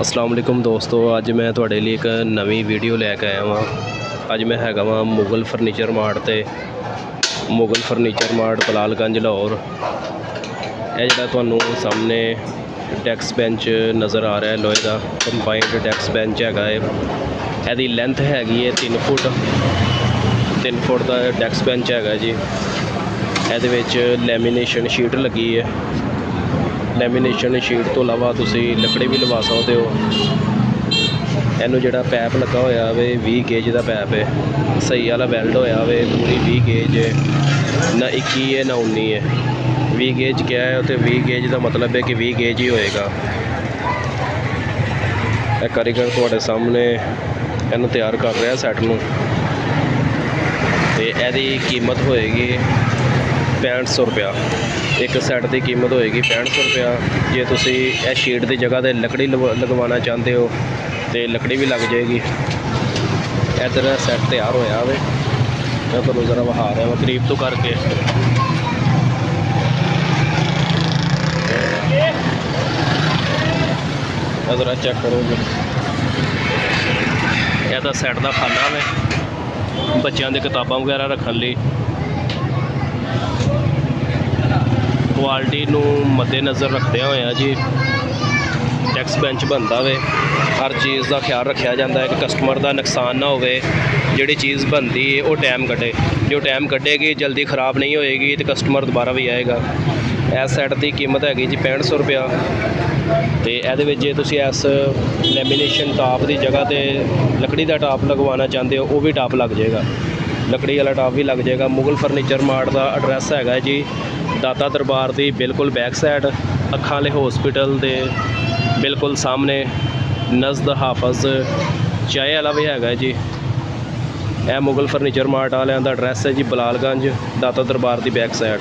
अस्सलाम वालेकुम दोस्तों, अज मैं तुहाडे लिए एक नवी वीडियो लैके आया वां। अज मैं हैगा वां मुगल फर्नीचर मार्ट ते मुगल फर्नीचर मार्ट बलालगंज लाहौर। यह जिहड़ा तुहानूं सामने डैक्स बेंच नज़र आ रहा है लोहे का कंबाइंड डैक्स बेंच हैगा है। इहदी लेंथ हैगी है 3 फुट का डैक्स बेंच हैगा जी। इहदे विच लैमीनेशन शीट लगी है। लैमीनेशन शीट तो इलावा तुसी लकड़ी भी लवा सकते हो। इनू जिहड़ा पैप लगा होया वे 20 गेज का पैप है, सही वाला वैल्ड होया वे, पूरी 20 गेज है, ना 21 है ना 19 है। 20 गेज क्या है तो 20 गेज का मतलब है कि 20 गेज ही होएगा। यह कारीगर तुहाडे सामने इनू तैयार कर रहा सैट नूं ते इहदी कीमत होएगी 6500 रुपया। एक सैट की कीमत होएगी 6500 रुपया। जे तुसी इह शीट की जगह ते लकड़ी लगवाना चाहते हो तो लकड़ी भी लग जाएगी। इधर सैट तैयार होया वे, मैं तुहानूं जरा विखा रहा वा करीब तो करके। जरा चेक करो जी, यह सैट का खाना वे बच्चों की किताबां वगैरह रखने लिए। क्वालिटी नूं मद्देनज़र रखते हुए जी डैक्स बेंच बनता वे। हर चीज़ का ख्याल रखा जाता है कि कस्टमर का नुकसान ना होवे। जिहड़ी चीज़ बनती है वो टाइम कटे, जो टाइम कटेगी जल्दी ख़राब नहीं होएगी तो कस्टमर दोबारा भी आएगा। इस सैट की कीमत हैगी जी 6500 रुपया। तो ये जे तुसी इस लैमीनेशन टॉप की जगह ते लकड़ी का टॉप लगवाना चाहते हो वो भी टॉप लग जाएगा, लकड़ी वाला टॉप भी लग जाएगा। मुगल फर्नीचर मार्ट का एड्रैस हैगा जी दाता दरबार की बिल्कुल बैक साइड अखां वाले हॉस्पिटल के बिल्कुल सामने नज़द हाफज चाय वाला भी हैगा जी। यह मुगल फर्नीचर मार्ट वालियां दा एड्रैस है जी बलालगंज दाता दरबार की बैक साइड।